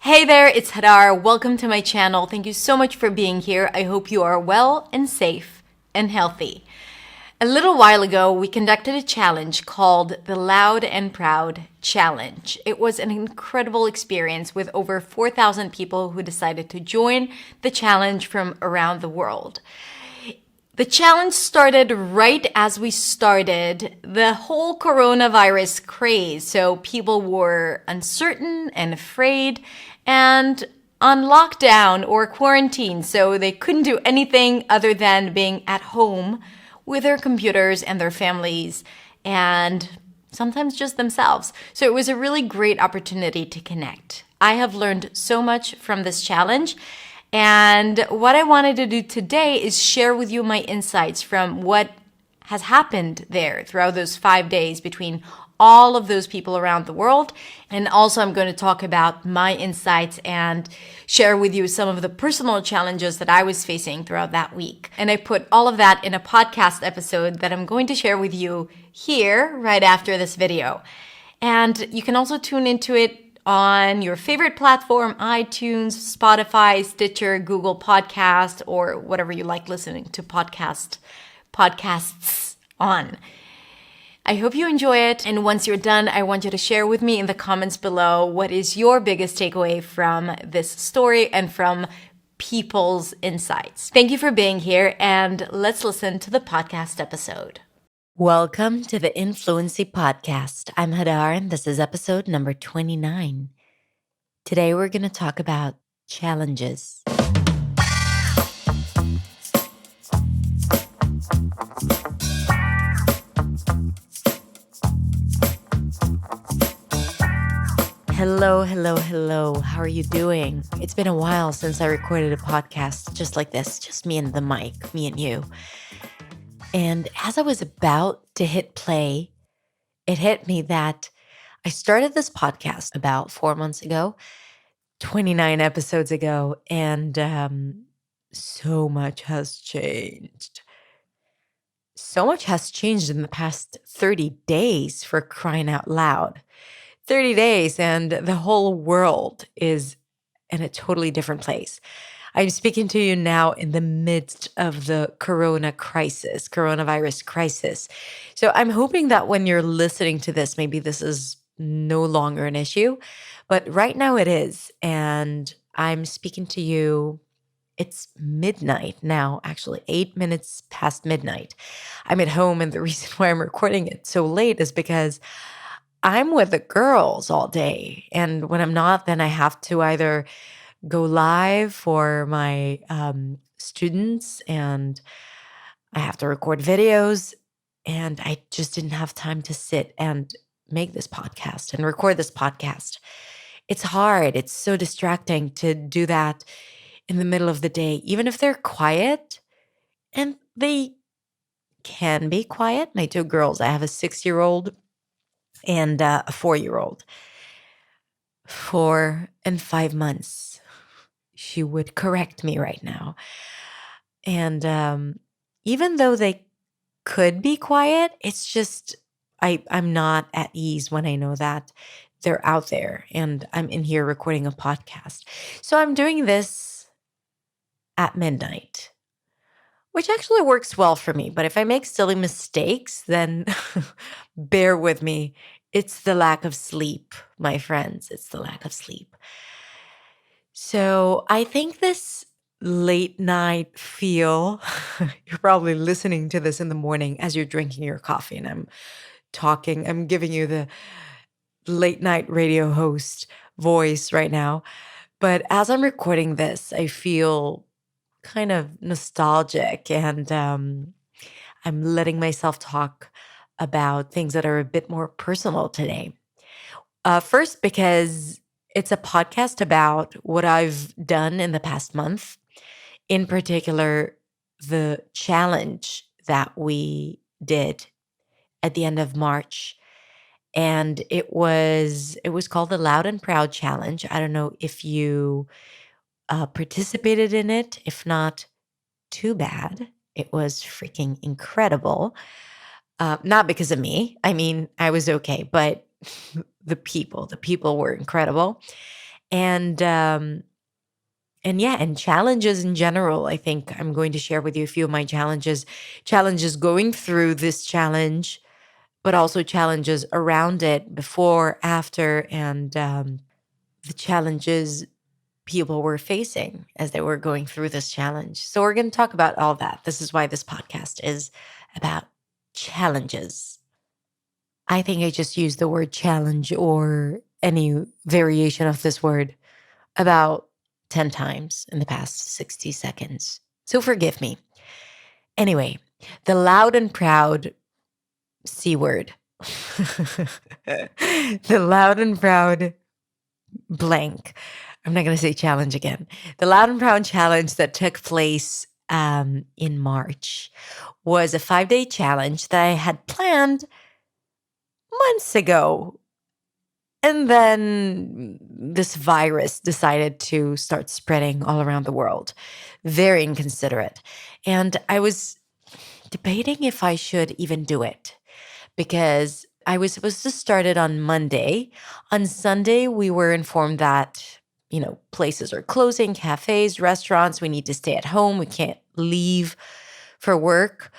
Hey there, it's Hadar. Welcome to my channel. Thank you so much for being here. I hope you are well and safe and healthy. A little while ago, we conducted a challenge called the Loud and Proud Challenge. It was an incredible experience with over 4,000 people who decided to join the challenge from around the world. The challenge started right as we started the whole coronavirus craze. So people were uncertain and afraid and on lockdown or quarantine. So they couldn't do anything other than being at home with their computers and their families and sometimes just themselves. So it was a really great opportunity to connect. I have learned so much from this challenge. And what I wanted to do today is share with you my insights from what has happened there throughout those 5 days between all of those people around the world. And also I'm going to talk about my insights and share with you some of the personal challenges that I was facing throughout that week. And I put all of that in a podcast episode that I'm going to share with you here right after this video. And you can also tune into it on your favorite platform, iTunes, Spotify, Stitcher, Google Podcast, or whatever you like listening to podcasts on. I hope you enjoy it. And once you're done, I want you to share with me in the comments below what is your biggest takeaway from this story and from people's insights. Thank you for being here, and let's listen to the podcast episode. Welcome to the Fluency Podcast. I'm Hadar, and this is episode number 29. Today we're going to talk about challenges. Hello. How are you doing? It's been a while since I recorded a podcast just like this, just me and the mic, me and you. And as I was about to hit play, it hit me that I started this podcast about 4 months ago, 29 episodes ago, and so much has changed. So much has changed in the past 30 days, for crying out loud. 30 days, and the whole world is in a totally different place. I'm speaking to you now in the midst of the coronavirus crisis. So I'm hoping that when you're listening to this, maybe this is no longer an issue, but right now it is. And I'm speaking to you. It's midnight now, actually 8 minutes past midnight. I'm at home, and the reason why I'm recording it so late is because I'm with the girls all day. And when I'm not, then I have to either go live for my students, and I have to record videos, and I just didn't have time to sit and make this podcast and record this podcast. It's hard. It's so distracting to do that in the middle of the day, even if they're quiet, and they can be quiet. My two girls, I have a 6-year-old and a 4-year-old. 4 and 5 months. She would correct me right now. And even though they could be quiet, it's just I'm not at ease when I know that they're out there and I'm in here recording a podcast. So I'm doing this at midnight, which actually works well for me. But if I make silly mistakes, then bear with me. It's the lack of sleep, my friends. It's the lack of sleep. So I think this late night feel, you're probably listening to this in the morning as you're drinking your coffee, and I'm giving you the late night radio host voice right now. But as I'm recording this, I feel kind of nostalgic, and I'm letting myself talk about things that are a bit more personal today. First, because it's a podcast about what I've done in the past month, in particular, the challenge that we did at the end of March. And it was called the Loud and Proud Challenge. I don't know if you participated in it. If not, too bad. It was freaking incredible. Not because of me. I mean, I was okay, but the people were incredible. And yeah, and challenges in general. I think I'm going to share with you a few of my challenges going through this challenge, but also challenges around it, before, after, and the challenges people were facing as they were going through this challenge. So we're going to talk about all that. This is why this podcast is about challenges. I think I just used the word challenge or any variation of this word about 10 times in the past 60 seconds. So forgive me. Anyway, the loud and proud C word. The loud and proud blank. I'm not going to say challenge again. The Loud and Proud challenge that took place in March was a 5-day challenge that I had planned months ago. And then this virus decided to start spreading all around the world. Very inconsiderate. And I was debating if I should even do it, because I was supposed to start it on Monday. On Sunday, we were informed that, places are closing, cafes, restaurants. We need to stay at home. We can't leave for work.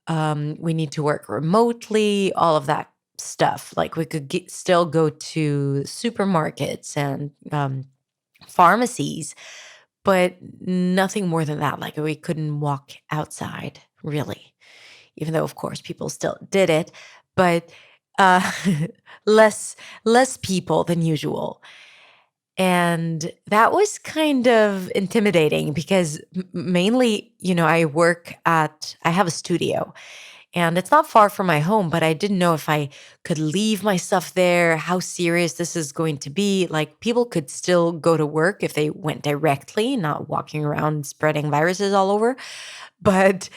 We need to work remotely, all of that stuff. Like, we could still go to supermarkets and pharmacies, but nothing more than that. Like, we couldn't walk outside, really, even though, of course, people still did it, but uh, less people than usual. And that was kind of intimidating because mainly, I have a studio, and it's not far from my home, but I didn't know if I could leave my stuff there, how serious this is going to be. Like, people could still go to work if they went directly, not walking around spreading viruses all over, but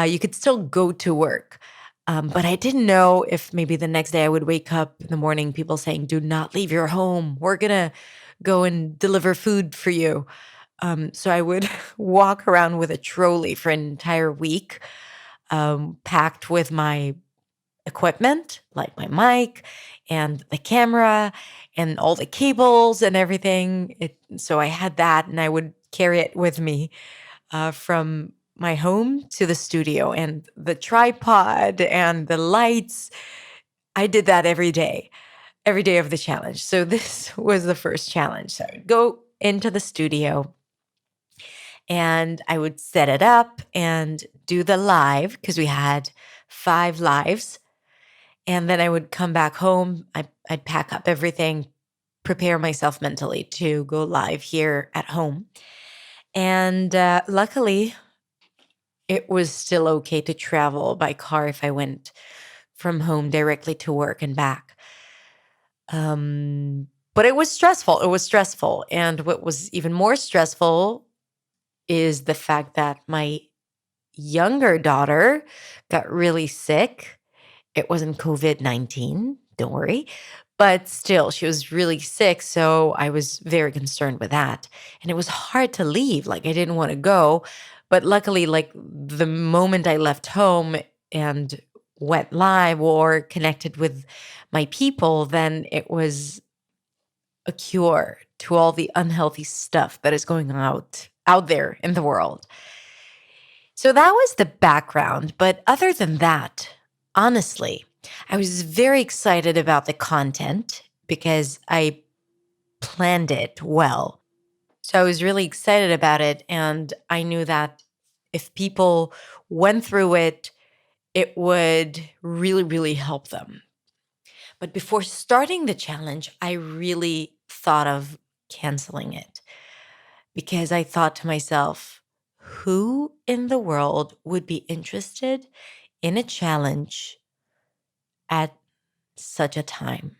you could still go to work. But I didn't know if maybe the next day I would wake up in the morning, people saying, "Do not leave your home. We're going to go and deliver food for you." So I would walk around with a trolley for an entire week, packed with my equipment, like my mic and the camera and all the cables and everything. So I had that, and I would carry it with me from my home to the studio, and the tripod and the lights. I did that every day of the challenge. So this was the first challenge. So I would go into the studio and I would set it up and do the live, because we had 5 lives. And then I would come back home. I'd pack up everything, prepare myself mentally to go live here at home. And luckily, it was still okay to travel by car if I went from home directly to work and back. But it was stressful. It was stressful. And what was even more stressful is the fact that my younger daughter got really sick. It wasn't COVID-19, don't worry. But still, she was really sick. So I was very concerned with that. And it was hard to leave. Like, I didn't want to go. But luckily, like, the moment I left home and went live or connected with my people, then it was a cure to all the unhealthy stuff that is going out there in the world. So that was the background. But other than that, honestly, I was very excited about the content because I planned it well. So I was really excited about it. And I knew that if people went through it, it would really, really help them. But before starting the challenge, I really thought of canceling it, because I thought to myself, who in the world would be interested in a challenge at such a time?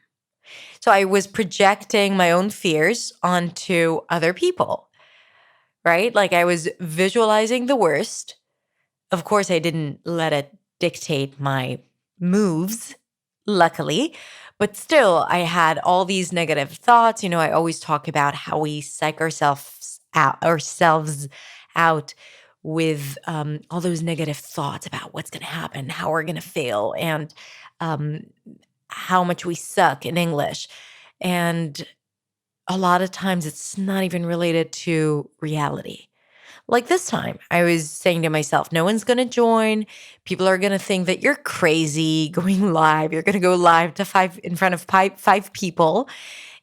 So I was projecting my own fears onto other people, right? Like, I was visualizing the worst. Of course, I didn't let it dictate my moves, luckily. But still, I had all these negative thoughts. I always talk about how we psych ourselves out with all those negative thoughts about what's going to happen, how we're going to fail, and um, how much we suck in English. And a lot of times it's not even related to reality. Like this time, I was saying to myself, no one's going to join. People are going to think that you're crazy going live. You're going to go live to five in front of five people,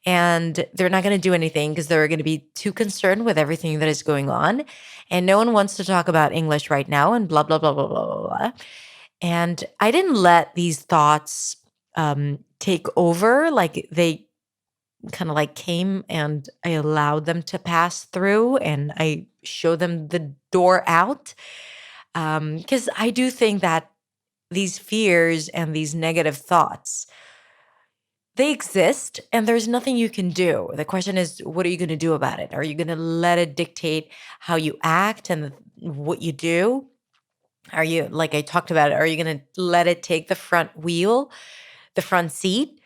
and they're not going to do anything because they're going to be too concerned with everything that is going on. And no one wants to talk about English right now, and blah, blah, blah, blah, blah, blah, blah. And I didn't let these thoughts take over. Like they kind of like came and I allowed them to pass through and I showed them the door out. Because I do think that these fears and these negative thoughts, they exist and there's nothing you can do. The question is, what are you going to do about it? Are you going to let it dictate how you act and what you do? Are you, like I talked about, are you going to let it take the front wheel, the front seat?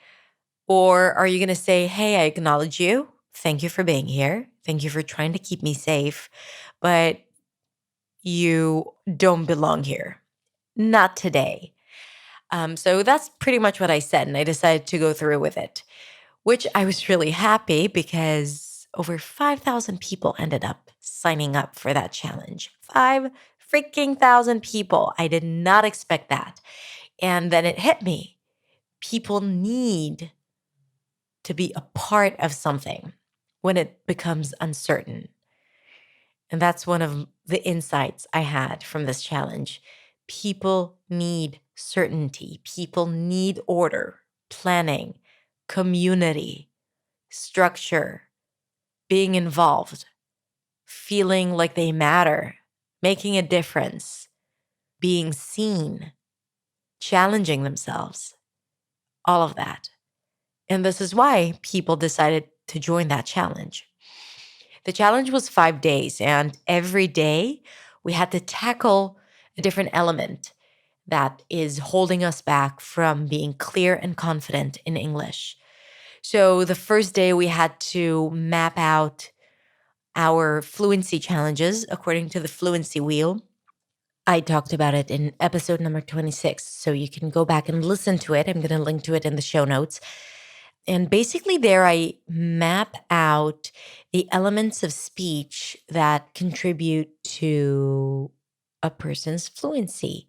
Or are you going to say, hey, I acknowledge you. Thank you for being here. Thank you for trying to keep me safe. But you don't belong here. Not today. So that's pretty much what I said. And I decided to go through with it, which I was really happy because over 5,000 people ended up signing up for that challenge. 5,000 people. I did not expect that. And then it hit me. People need to be a part of something when it becomes uncertain. And that's one of the insights I had from this challenge. People need certainty, people need order, planning, community, structure, being involved, feeling like they matter, making a difference, being seen, challenging themselves, all of that. And this is why people decided to join that challenge. The challenge was 5 days, and every day we had to tackle a different element that is holding us back from being clear and confident in English. So the first day we had to map out our fluency challenges according to the fluency wheel. I talked about it in episode number 26, so you can go back and listen to it. I'm going to link to it in the show notes. And basically, there I map out the elements of speech that contribute to a person's fluency.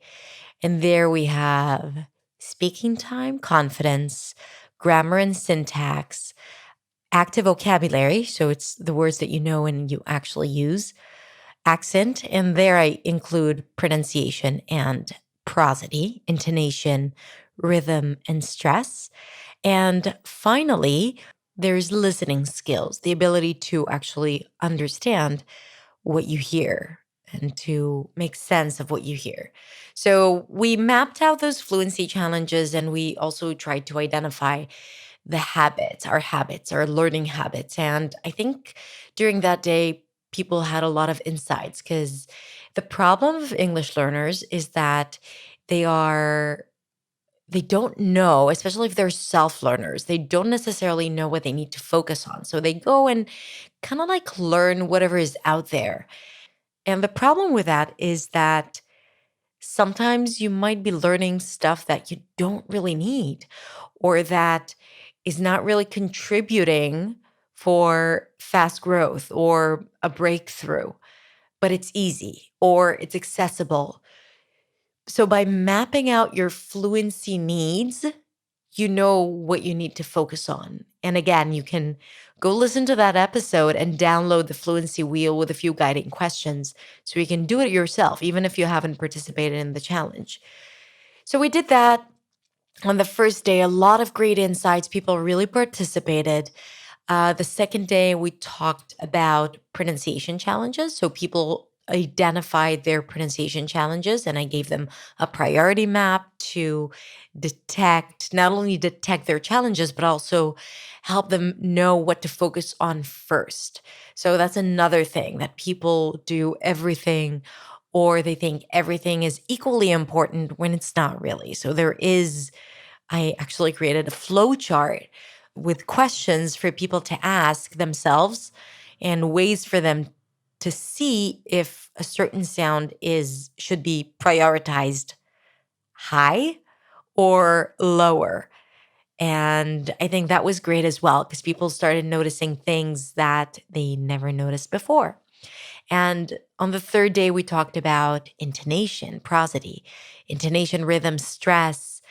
And there we have speaking time, confidence, grammar and syntax, active vocabulary. So it's the words that you know and you actually use, accent. And there I include pronunciation and prosody, intonation, rhythm, and stress. And finally, there's listening skills, the ability to actually understand what you hear and to make sense of what you hear. So we mapped out those fluency challenges and we also tried to identify the habits, our learning habits. And I think during that day, people had a lot of insights because the problem of English learners is that they are they don't know, especially if they're self learners, they don't necessarily know what they need to focus on. So they go and kind of like learn whatever is out there. And the problem with that is that sometimes you might be learning stuff that you don't really need or that is not really contributing for fast growth or a breakthrough, but it's easy or it's accessible. So by mapping out your fluency needs, you know what you need to focus on. And again, you can go listen to that episode and download the fluency wheel with a few guiding questions so you can do it yourself, even if you haven't participated in the challenge. So we did that on the first day. A lot of great insights. People really participated. The second day, we talked about pronunciation challenges. So people identified their pronunciation challenges, and I gave them a priority map to not only detect their challenges, but also help them know what to focus on first. So that's another thing that people do everything or they think everything is equally important when it's not really. So I actually created a flow chart with questions for people to ask themselves and ways for them to see if a certain sound should be prioritized high or lower. And I think that was great as well because people started noticing things that they never noticed before. And on the third day, we talked about intonation, prosody, intonation, rhythm, stress,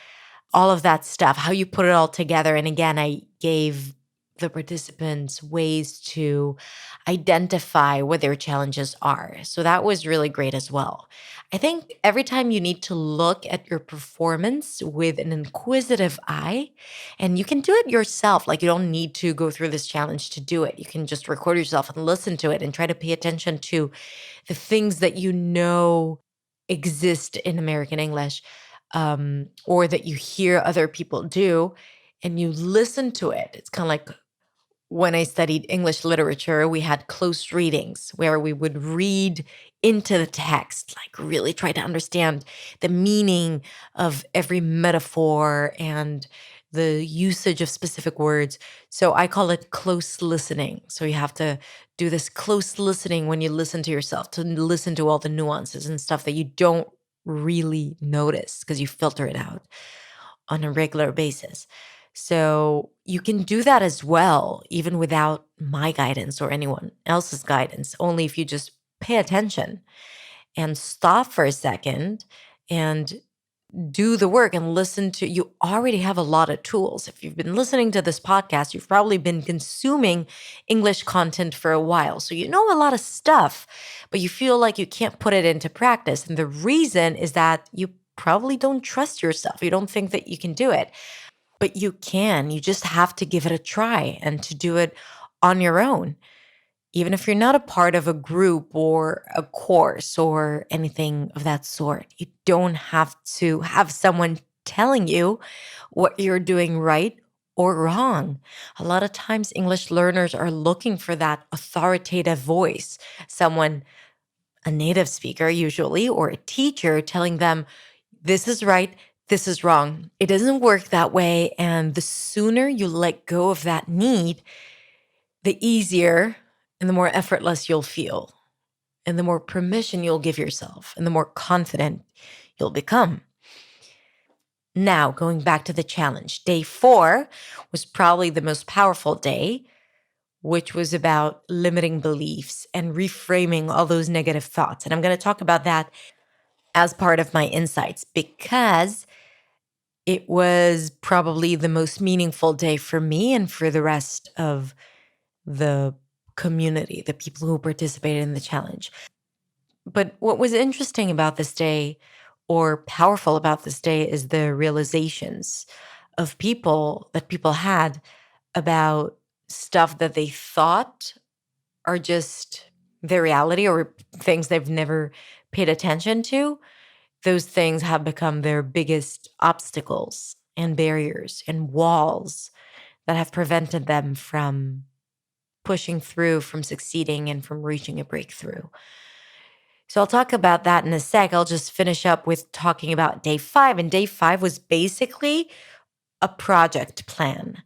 all of that stuff, how you put it all together. And again, I gave the participants ways to identify what their challenges are. So that was really great as well. I think every time you need to look at your performance with an inquisitive eye, and you can do it yourself. Like you don't need to go through this challenge to do it. You can just record yourself and listen to it and try to pay attention to the things that you know exist in American English, or that you hear other people do, and you listen to it. It's kind of like when I studied English literature, we had close readings where we would read into the text, like really try to understand the meaning of every metaphor and the usage of specific words. So I call it close listening. So you have to do this close listening when you listen to yourself, to listen to all the nuances and stuff that you don't really notice because you filter it out on a regular basis. So you can do that as well, even without my guidance or anyone else's guidance, only if you just pay attention and stop for a second and do the work and listen to. You already have a lot of tools. If you've been listening to this podcast, you've probably been consuming English content for a while. So you know a lot of stuff, but you feel like you can't put it into practice. And the reason is that you probably don't trust yourself. You don't think that you can do it, but you can. You just have to give it a try and to do it on your own. Even if you're not a part of a group or a course or anything of that sort, you don't have to have someone telling you what you're doing right or wrong. A lot of times, English learners are looking for that authoritative voice, someone, a native speaker usually, or a teacher telling them, this is right, this is wrong. It doesn't work that way. And the sooner you let go of that need, the easier and the more effortless you'll feel, and the more permission you'll give yourself, and the more confident you'll become. Now, going back to the challenge, day 4 was probably the most powerful day, which was about limiting beliefs and reframing all those negative thoughts. And I'm going to talk about that as part of my insights because it was probably the most meaningful day for me and for the rest of the community, the people who participated in the challenge. But what was interesting about this day or powerful about this day is the realizations of people had about stuff that they thought are just their reality or things they've never paid attention to. Those things have become their biggest obstacles and barriers and walls that have prevented them from pushing through, from succeeding, and from reaching a breakthrough. So I'll talk about that in a sec. I'll just finish up with talking about day 5. And day 5 was basically a project plan,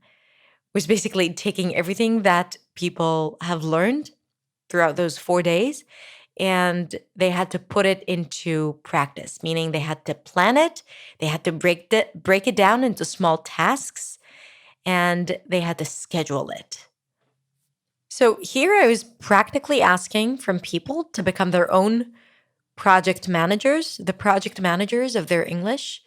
was basically taking everything that people have learned throughout those 4 days and they had to put it into practice, meaning they had to plan it, they had to break it down into small tasks, and they had to schedule it. So here I was practically asking from people to become their own project managers, the project managers of their English,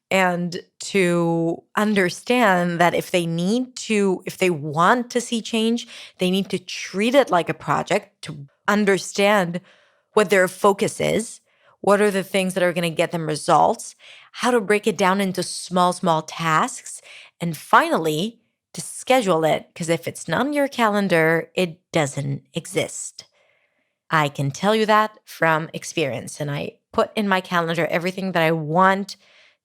and to understand that if they want to see change, they need to treat it like a project, to understand what their focus is, what are the things that are going to get them results, how to break it down into small tasks, and finally, to schedule it, because if it's not on your calendar, it doesn't exist. I can tell you that from experience, and I put in my calendar everything that I want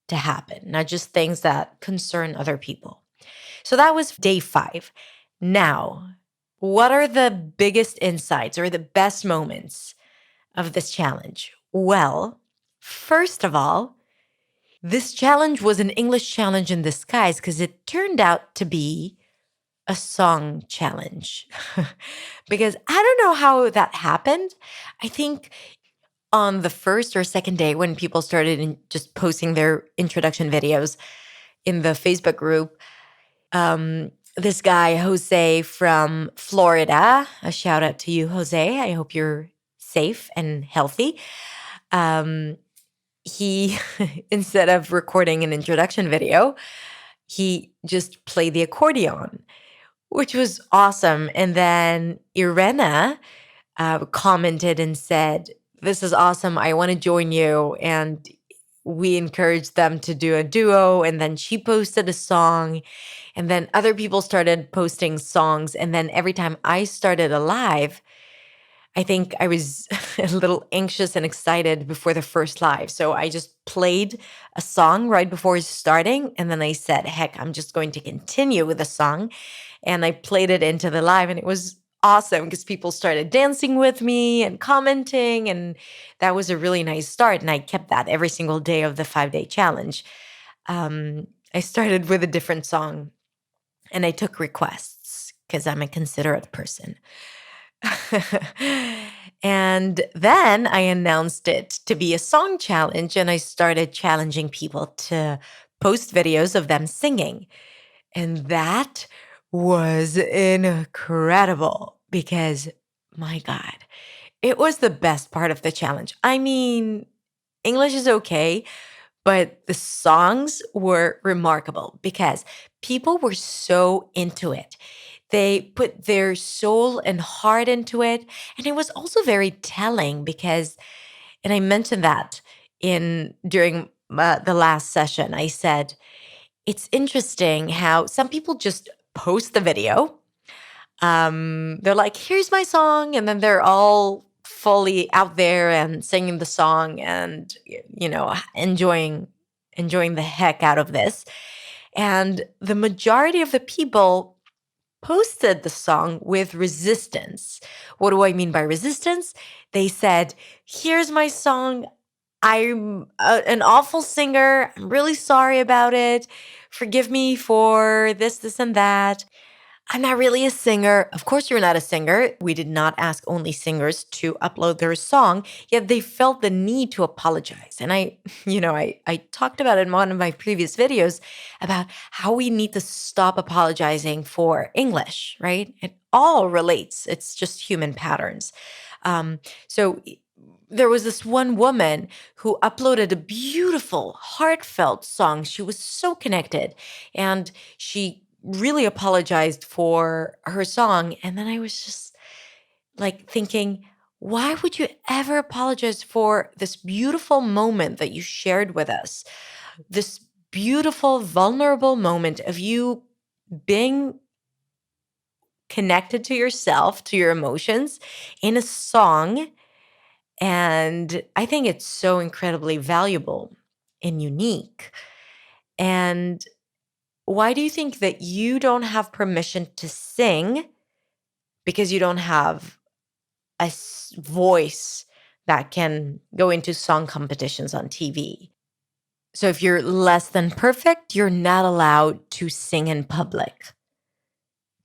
to happen, not just things that concern other people. So that was day 5. Now, what are the biggest insights or the best moments of this challenge? Well, first of all, this challenge was an English challenge in disguise because it turned out to be a song challenge. Because I don't know how that happened. I think on the first or second day when people started just posting their introduction videos in the Facebook group, This guy, Jose from Florida, a shout out to you, Jose. I hope you're safe and healthy. He, instead of recording an introduction video, he just played the accordion, which was awesome. And then Irena commented and said, "This is awesome. I want to join you." And we encouraged them to do a duo. And then she posted a song. And then other people started posting songs. And then every time I started a live, I think I was a little anxious and excited before the first live. So I just played a song right before starting. And then I said, heck, I'm just going to continue with the song. And I played it into the live. And it was awesome because people started dancing with me and commenting. And that was a really nice start. And I kept that every single day of the 5-day challenge. I started with a different song and I took requests because I'm a considerate person. And then I announced it to be a song challenge, and I started challenging people to post videos of them singing. And that was incredible because, my God, it was the best part of the challenge. I mean, English is okay, but the songs were remarkable because people were so into it. They put their soul and heart into it. And it was also very telling because, and I mentioned that during the last session, I said, it's interesting how some people just post the video. They're like, here's my song. And then they're all fully out there and singing the song and, enjoying the heck out of this. And the majority of the people posted the song with resistance. What do I mean by resistance? They said, here's my song. I'm an awful singer. I'm really sorry about it. Forgive me for this, and that. I'm not really a singer. Of course, you're not a singer. We did not ask only singers to upload their song, yet they felt the need to apologize. And I talked about it in one of my previous videos about how we need to stop apologizing for English, right? It all relates. It's just human patterns. So there was this one woman who uploaded a beautiful, heartfelt song. She was so connected, and she really apologized for her song. And then I was just like thinking, why would you ever apologize for this beautiful moment that you shared with us? This beautiful, vulnerable moment of you being connected to yourself, to your emotions in a song. And I think it's so incredibly valuable and unique. And why do you think that you don't have permission to sing because you don't have a voice that can go into song competitions on TV? So if you're less than perfect, you're not allowed to sing in public.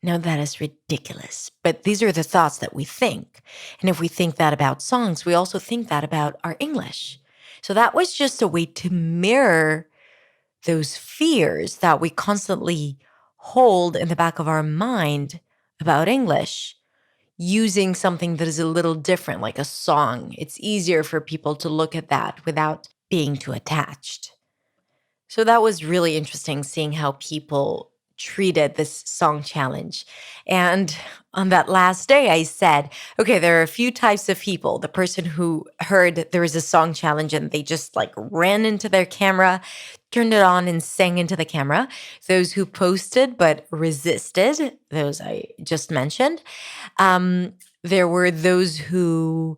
Now that is ridiculous, but these are the thoughts that we think. And if we think that about songs, we also think that about our English. So that was just a way to mirror those fears that we constantly hold in the back of our mind about English, using something that is a little different, like a song. It's easier for people to look at that without being too attached. So that was really interesting seeing how people treated this song challenge. And on that last day, I said, okay, there are a few types of people. The person who heard there was a song challenge and they just like ran into their camera, turned it on and sang into the camera. Those who posted but resisted, those I just mentioned. There were those who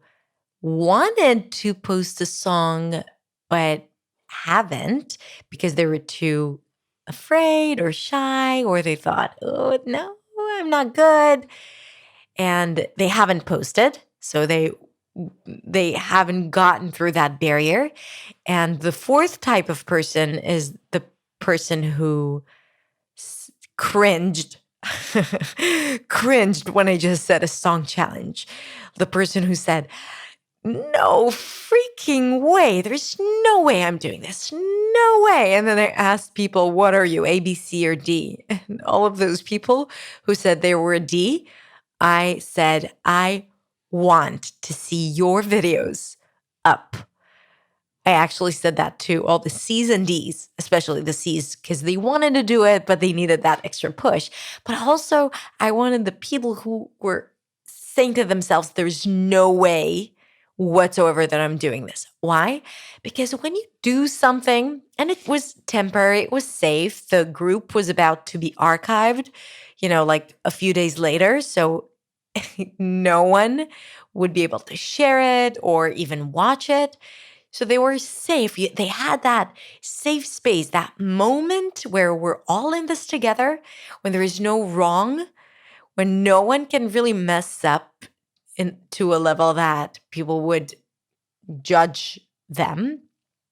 wanted to post a song but haven't because they were too afraid or shy, or they thought, oh, no, I'm not good. And they haven't posted. So they haven't gotten through that barrier. And the fourth type of person is the person who cringed cringed when I just said a song challenge. The person who said, no freaking way. There's no way I'm doing this. No way. And then I asked people, what are you, A, B, C, or D? And all of those people who said they were a D, I said, I want to see your videos up. I actually said that to all the C's and D's, especially the C's, because they wanted to do it, but they needed that extra push. But also, I wanted the people who were saying to themselves, there's no way whatsoever that I'm doing this. Why? Because when you do something, and it was temporary, it was safe, the group was about to be archived, like a few days later. So no one would be able to share it or even watch it. So they were safe. They had that safe space, that moment where we're all in this together, when there is no wrong, when no one can really mess up to a level that people would judge them.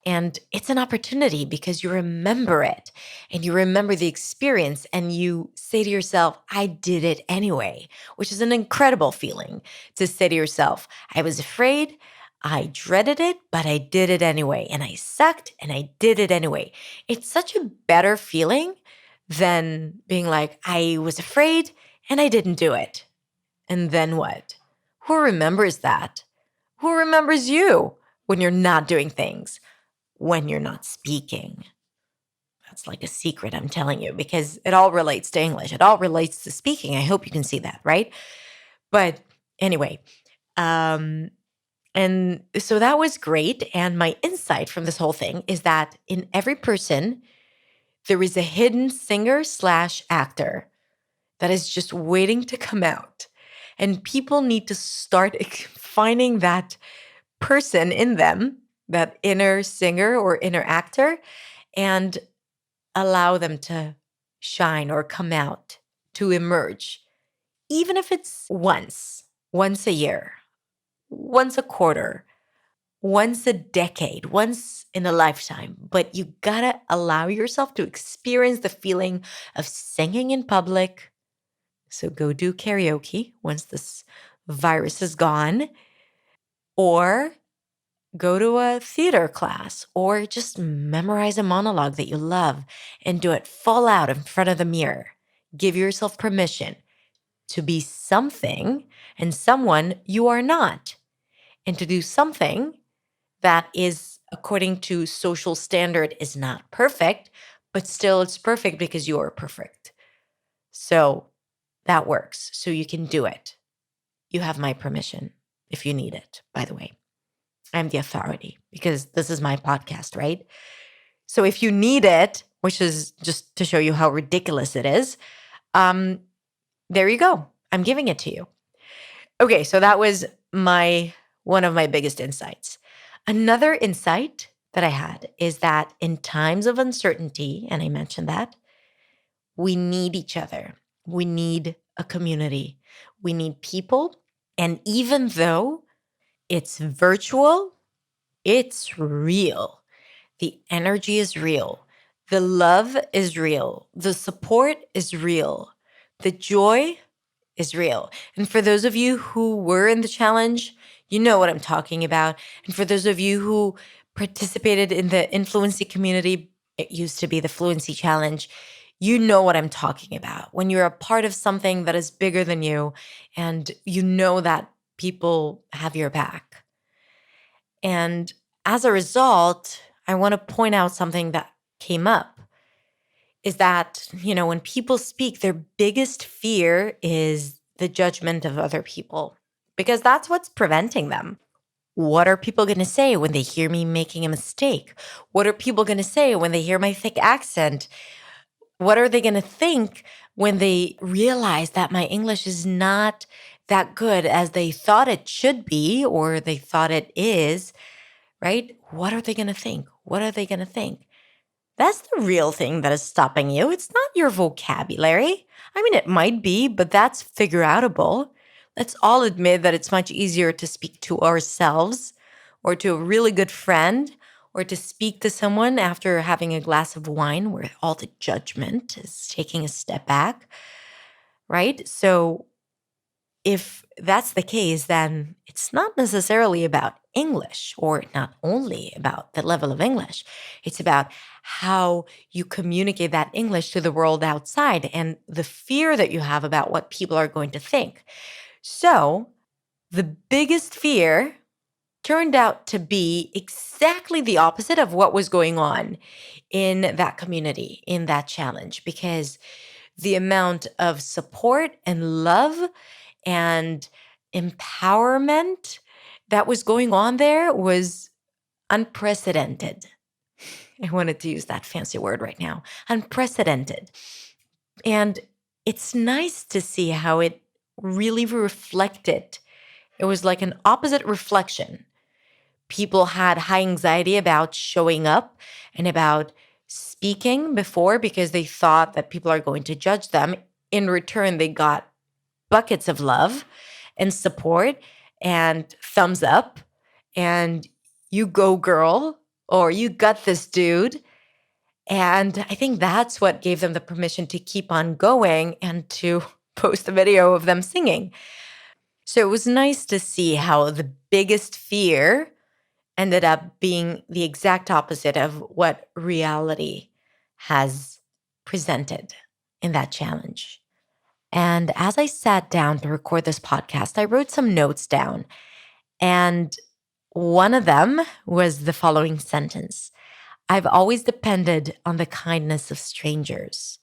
And it's an opportunity because you remember it and you remember the experience and you say to yourself, I did it anyway, which is an incredible feeling to say to yourself, I was afraid, I dreaded it, but I did it anyway. And I sucked and I did it anyway. It's such a better feeling than being like, I was afraid and I didn't do it. And then what? Who remembers that? Who remembers you when you're not doing things? When you're not speaking. That's like a secret, I'm telling you, because it all relates to English. It all relates to speaking. I hope you can see that, right? But anyway, and so that was great. And my insight from this whole thing is that in every person, there is a hidden singer / actor that is just waiting to come out. And people need to start finding that person in them, that inner singer or inner actor, and allow them to shine or come out, to emerge, even if it's once a year, once a quarter, once a decade, once in a lifetime. But you gotta allow yourself to experience the feeling of singing in public. So go do karaoke once this virus is gone, or go to a theater class, or just memorize a monologue that you love and do it full out in front of the mirror. Give yourself permission to be something and someone you are not, and to do something that is, according to social standard, is not perfect, but still it's perfect because you are perfect. So that works. So you can do it. You have my permission if you need it, by the way. I'm the authority because this is my podcast, right? So if you need it, which is just to show you how ridiculous it is, there you go. I'm giving it to you. Okay, so that was one of my biggest insights. Another insight that I had is that in times of uncertainty, and I mentioned that, we need each other. We need a community. We need people. And even though it's virtual, it's real. The energy is real. The love is real. The support is real. The joy is real. And for those of you who were in the challenge, you know what I'm talking about. And for those of you who participated in the influency community, it used to be the Fluency Challenge, you know what I'm talking about. When you're a part of something that is bigger than you and you know that people have your back. And as a result, I want to point out something that came up is that, when people speak, their biggest fear is the judgment of other people because that's what's preventing them. What are people going to say when they hear me making a mistake? What are people going to say when they hear my thick accent? What are they going to think when they realize that my English is not that good as they thought it should be or they thought it is, right? What are they going to think? What are they going to think? That's the real thing that is stopping you. It's not your vocabulary. I mean, it might be, but that's figure outable. Let's all admit that it's much easier to speak to ourselves or to a really good friend or to speak to someone after having a glass of wine where all the judgment is taking a step back, right? So if that's the case, then it's not necessarily about English, or not only about the level of English. It's about how you communicate that English to the world outside and the fear that you have about what people are going to think. So, the biggest fear turned out to be exactly the opposite of what was going on in that community, in that challenge, because the amount of support and love and empowerment that was going on there was unprecedented. I wanted to use that fancy word right now, unprecedented. And it's nice to see how it really reflected. It was like an opposite reflection. People had high anxiety about showing up and about speaking before because they thought that people are going to judge them. In return, they got buckets of love and support and thumbs up and you go girl, or you got this dude. And I think that's what gave them the permission to keep on going and to post a video of them singing. So it was nice to see how the biggest fear ended up being the exact opposite of what reality has presented in that challenge. And as I sat down to record this podcast, I wrote some notes down. And one of them was the following sentence: I've always depended on the kindness of strangers.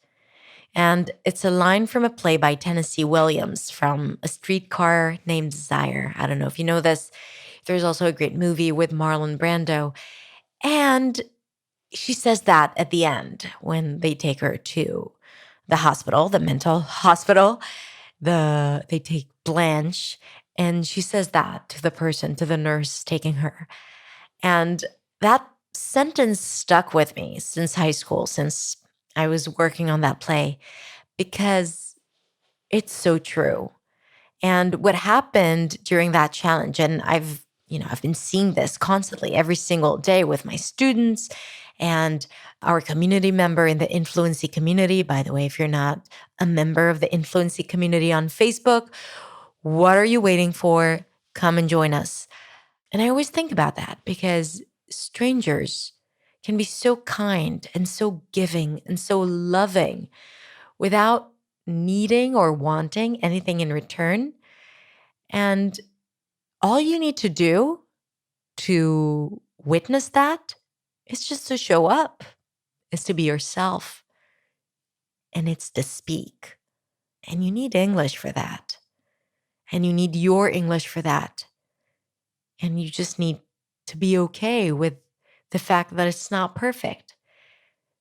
And it's a line from a play by Tennessee Williams from A Streetcar Named Desire. I don't know if you know this. There's also a great movie with Marlon Brando. And she says that at the end when they take her to the hospital, the mental hospital. They take Blanche, and she says that to the person, to the nurse taking her. And that sentence stuck with me since high school, since I was working on that play, because it's so true. And what happened during that challenge, and I've been seeing this constantly every single day with my students and our community member in the Influency community. By the way, if you're not a member of the Influency community on Facebook, what are you waiting for? Come and join us. And I always think about that because strangers can be so kind and so giving and so loving without needing or wanting anything in return. And all you need to do to witness that is just to show up, is to be yourself, and it's to speak. And you need English for that. And you need your English for that. And you just need to be okay with the fact that it's not perfect,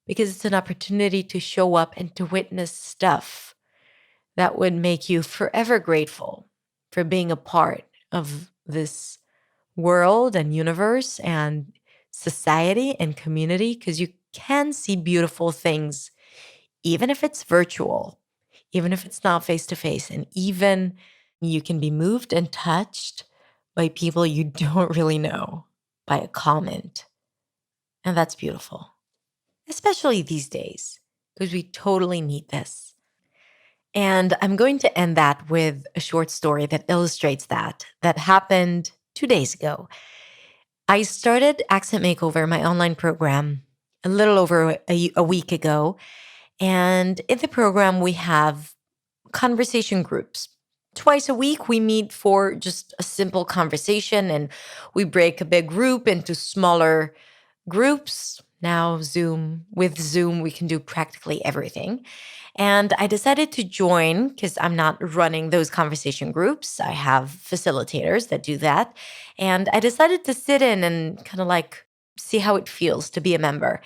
because it's an opportunity to show up and to witness stuff that would make you forever grateful for being a part of this world and universe and society and community, because you can see beautiful things, even if it's virtual, even if it's not face to face, and even you can be moved and touched by people you don't really know, by a comment. And that's beautiful, especially these days, because we totally need this. And I'm going to end that with a short story that illustrates that happened 2 days ago. I started Accent Makeover, my online program, a little over a week ago. And in the program, we have conversation groups. Twice a week, we meet for just a simple conversation, and we break a big group into smaller groups. Now, with Zoom, we can do practically everything. And I decided to join because I'm not running those conversation groups. I have facilitators that do that. And I decided to sit in and kind of like see how it feels to be a member.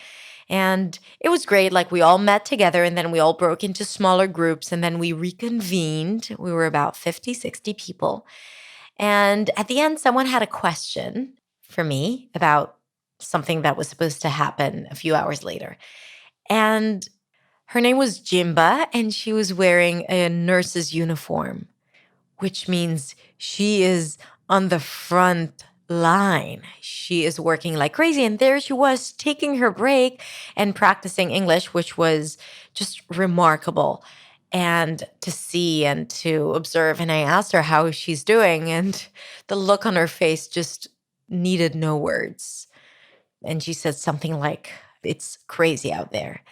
And it was great. Like, we all met together and then we all broke into smaller groups and then we reconvened. We were about 50, 60 people. And at the end, someone had a question for me about something that was supposed to happen a few hours later. And her name was Jimba, and she was wearing a nurse's uniform, which means she is on the front line. She is working like crazy. And there she was taking her break and practicing English, which was just remarkable. and to see and to observe. And I asked her how she's doing, and the look on her face just needed no words. And she said something like, "It's crazy out there."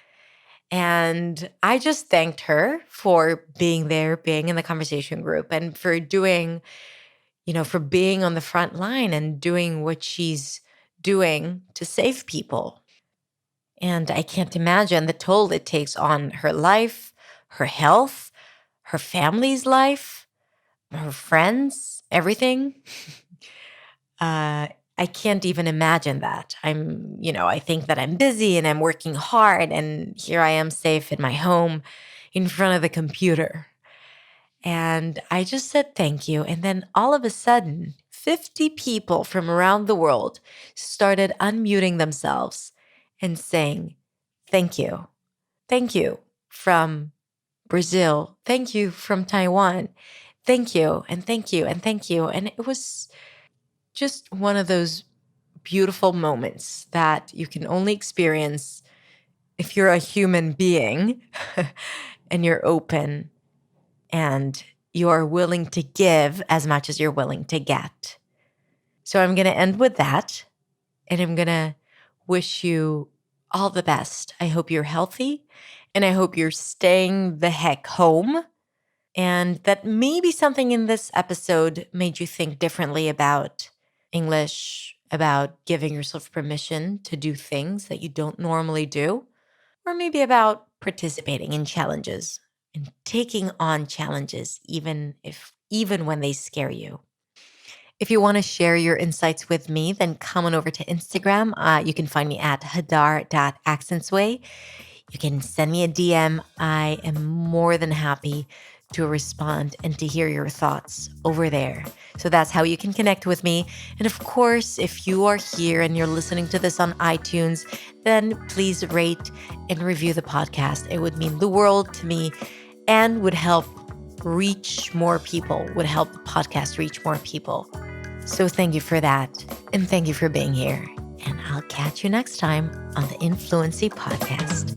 And I just thanked her for being there, being in the conversation group, and for doing, for being on the front line and doing what she's doing to save people. And I can't imagine the toll it takes on her life, her health, her family's life, her friends, everything. I can't even imagine that. I think that I'm busy and I'm working hard, and here I am safe in my home in front of the computer. And I just said thank you. And then all of a sudden, 50 people from around the world started unmuting themselves and saying, "Thank you. Thank you," from Brazil. "Thank you," from Taiwan. "Thank you," and "thank you," and "thank you." And it was just one of those beautiful moments that you can only experience if you're a human being and you're open and you're willing to give as much as you're willing to get. So I'm going to end with that, and I'm going to wish you all the best. I hope you're healthy, and I hope you're staying the heck home, and that maybe something in this episode made you think differently about English, about giving yourself permission to do things that you don't normally do, or maybe about participating in challenges and taking on challenges even when they scare you. If you want to share your insights with me, then come on over to Instagram. You can find me at hadar.accentsway. You can send me a DM. I am more than happy to respond and to hear your thoughts over there. So that's how you can connect with me. And of course, if you are here and you're listening to this on iTunes, then please rate and review the podcast. It would mean the world to me and would help reach more people, would help the podcast reach more people. So thank you for that. And thank you for being here. And I'll catch you next time on the Influency Podcast.